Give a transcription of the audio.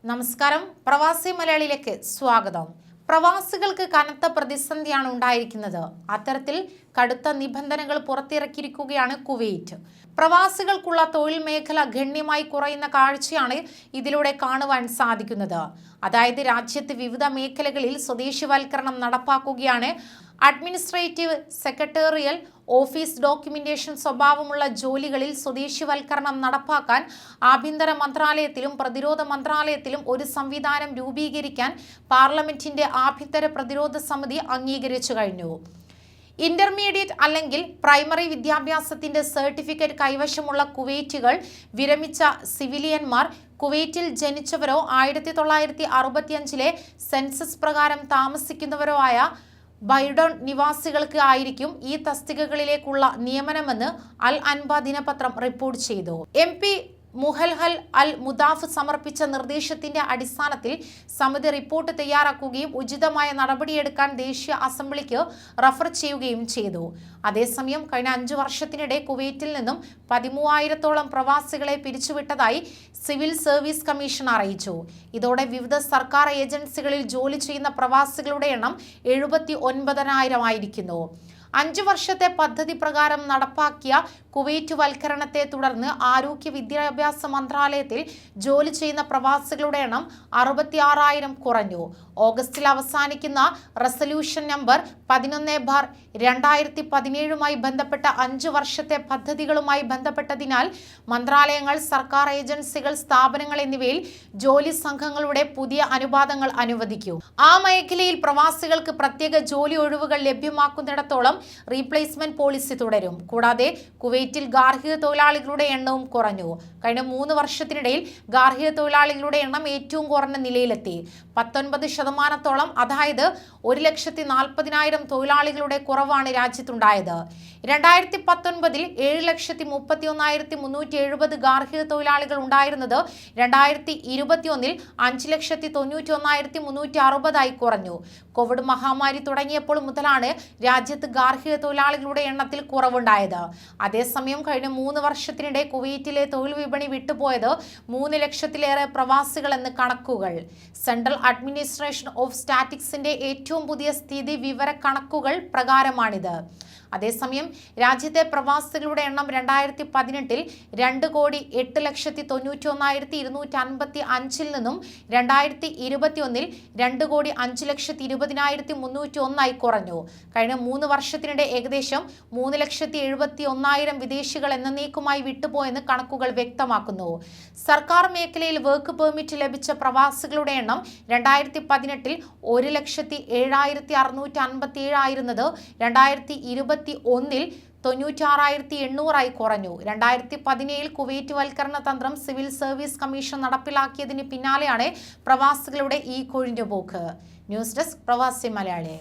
നമസ്കാരം, പ്രവാസി മലയാളിയിലേക്ക് സ്വാഗതം. പ്രവാസികൾക്ക് കനത്ത പ്രതിസന്ധിയാണ് ഉണ്ടായിരിക്കുന്നത്. അത്തരത്തിൽ കടുത്ത നിബന്ധനകൾ പുറത്തിറക്കിയിരിക്കുകയാണ് കുവൈറ്റ്. പ്രവാസികൾക്കുള്ള തൊഴിൽ മേഖല ഗണ്യമായി കുറയുന്ന കാഴ്ചയാണ് ഇതിലൂടെ കാണുവാൻ സാധിക്കുന്നത്. അതായത് രാജ്യത്ത് വിവിധ മേഖലകളിൽ സ്വദേശിവൽക്കരണം നടപ്പാക്കുകയാണ്. അഡ്മിനിസ്ട്രേറ്റീവ്, സെക്രട്ടേറിയൽ, ഓഫീസ്, ഡോക്യുമെന്റേഷൻ സ്വഭാവമുള്ള ജോലികളിൽ സ്വദേശിവൽക്കരണം നടപ്പാക്കാൻ ആഭ്യന്തര മന്ത്രാലയത്തിലും പ്രതിരോധ മന്ത്രാലയത്തിലും ഒരു സംവിധാനം രൂപീകരിക്കാൻ പാർലമെന്റിന്റെ ആഭ്യന്തര പ്രതിരോധ സമിതി അംഗീകരിച്ചു കഴിഞ്ഞു. ഇന്റർമീഡിയറ്റ് അല്ലെങ്കിൽ പ്രൈമറി വിദ്യാഭ്യാസത്തിന്റെ സർട്ടിഫിക്കറ്റ് കൈവശമുള്ള കുവൈറ്റുകൾ, വിരമിച്ച സിവിലിയന്മാർ, കുവൈറ്റിൽ ജനിച്ചവരോ 1965 സെൻസസ് പ്രകാരം താമസിക്കുന്നവരോ ആയ ബൈഡൺ നിവാസികൾക്ക് ആയിരിക്കും ഈ തസ്തികകളിലേക്കുള്ള നിയമനമെന്ന് അൽ അൻബ ദിനപത്രം റിപ്പോർട്ട് ചെയ്തു. MP മുഹൽഹൽ അൽ മുദാഫ് സമർപ്പിച്ച നിർദ്ദേശത്തിന്റെ അടിസ്ഥാനത്തിൽ സമിതി റിപ്പോർട്ട് തയ്യാറാക്കുകയും ഉചിതമായ നടപടിയെടുക്കാൻ ദേശീയ അസംബ്ലിക്ക് റഫർ ചെയ്യുകയും ചെയ്തു. അതേസമയം കഴിഞ്ഞ 5 വർഷത്തിനിടെ കുവൈറ്റിൽ നിന്നും 13,000-ഓളം പ്രവാസികളെ പിരിച്ചുവിട്ടതായി സിവിൽ സർവീസ് കമ്മീഷൻ അറിയിച്ചു. ഇതോടെ വിവിധ സർക്കാർ ഏജൻസികളിൽ ജോലി ചെയ്യുന്ന പ്രവാസികളുടെ എണ്ണം 79,000 ആയിരിക്കുന്നു. 5 വർഷത്തെ പദ്ധതി പ്രകാരം നടപ്പാക്കിയ കുവൈറ്റ് വൽക്കരണത്തെ തുടർന്ന് ആരോഗ്യ വിദ്യാഭ്യാസ മന്ത്രാലയത്തിൽ ജോലി ചെയ്യുന്ന പ്രവാസികളുടെ എണ്ണം 66,000 കുറഞ്ഞു. ഓഗസ്റ്റിൽ അവസാനിക്കുന്ന റെസല്യൂഷൻ നമ്പർ 11/2017 ബന്ധപ്പെട്ട 5 വർഷത്തെ പദ്ധതികളുമായി ബന്ധപ്പെട്ടതിനാൽ മന്ത്രാലയങ്ങൾ, സർക്കാർ ഏജൻസികൾ, സ്ഥാപനങ്ങൾ എന്നിവയിൽ ജോലി സംഘങ്ങളുടെ പുതിയ അനുപാതങ്ങൾ അനുവദിക്കും. ആ മേഖലയിൽ പ്രവാസികൾക്ക് പ്രത്യേക ജോലി ഒഴിവുകൾ ലഭ്യമാക്കുന്നിടത്തോളം റീപ്ലേസ്മെന്റ് പോളിസി തുടരും. കൂടാതെ കുവൈറ്റിൽ ഗാർഹിക തൊഴിലാളികളുടെ എണ്ണവും കുറഞ്ഞു. കഴിഞ്ഞ 3 വർഷത്തിനിടയിൽ ഗാർഹിക തൊഴിലാളികളുടെ എണ്ണം ഏറ്റവും കുറഞ്ഞ നിലയിലെത്തി. 19%, അതായത് 1,40,000 തൊഴിലാളികളുടെ കുറവാണ് രാജ്യത്തുണ്ടായത്. 2019 7,31,370 ഗാർഹിക തൊഴിലാളികൾ ഉണ്ടായിരുന്നത് 2021 5,91,360 കുറഞ്ഞു. കോവിഡ് മഹാമാരി തുടങ്ങിയപ്പോൾ മുതലാണ് രാജ്യത്ത് ഗാർഹിക തൊഴിലാളികളുടെ എണ്ണത്തിൽ കുറവുണ്ടായത്. അതേസമയം കഴിഞ്ഞ 3 വർഷത്തിനിടെ കുവൈറ്റിലെ തൊഴിൽ വിപണി വിട്ടുപോയത് 3 ലക്ഷത്തിലേറെ പ്രവാസികൾ എന്ന് കണക്കുകൾ. സെൻട്രൽ അഡ്മിനിസ്ട്രേഷൻ ഓഫ് സ്റ്റാറ്റിസ്റ്റിക്സിന്റെ ഏറ്റവും പുതിയ സ്ഥിതി വിവര കണക്കുകൾ പ്രകാരമാണിത്. അതേസമയം രാജ്യത്തെ പ്രവാസികളുടെ എണ്ണം 2018 2,08,91,255 നിന്നും 2021 2,05,20,301 കുറഞ്ഞു. കഴിഞ്ഞ 3 വർഷത്തിനിടെ ഏകദേശം 3,71,000 വിദേശികൾ എന്നേക്കുമായി വിട്ടുപോയെന്ന് കണക്കുകൾ വ്യക്തമാക്കുന്നു. സർക്കാർ മേഖലയിൽ വർക്ക് പെർമിറ്റ് ലഭിച്ച പ്രവാസികളുടെ എണ്ണം 2018 1,07,657 ആയിരുന്നത് 2021 96,800 കുറഞ്ഞു. 2017 കുവൈറ്റ് വൽക്കരണ തന്ത്രം സിവിൽ സർവീസ് കമ്മീഷൻ നടപ്പിലാക്കിയതിന് പിന്നാലെയാണ് പ്രവാസികളുടെ ഈ കൊഴിഞ്ഞുപോക്ക്. ന്യൂസ് ഡെസ്ക്, പ്രവാസി മലയാളി.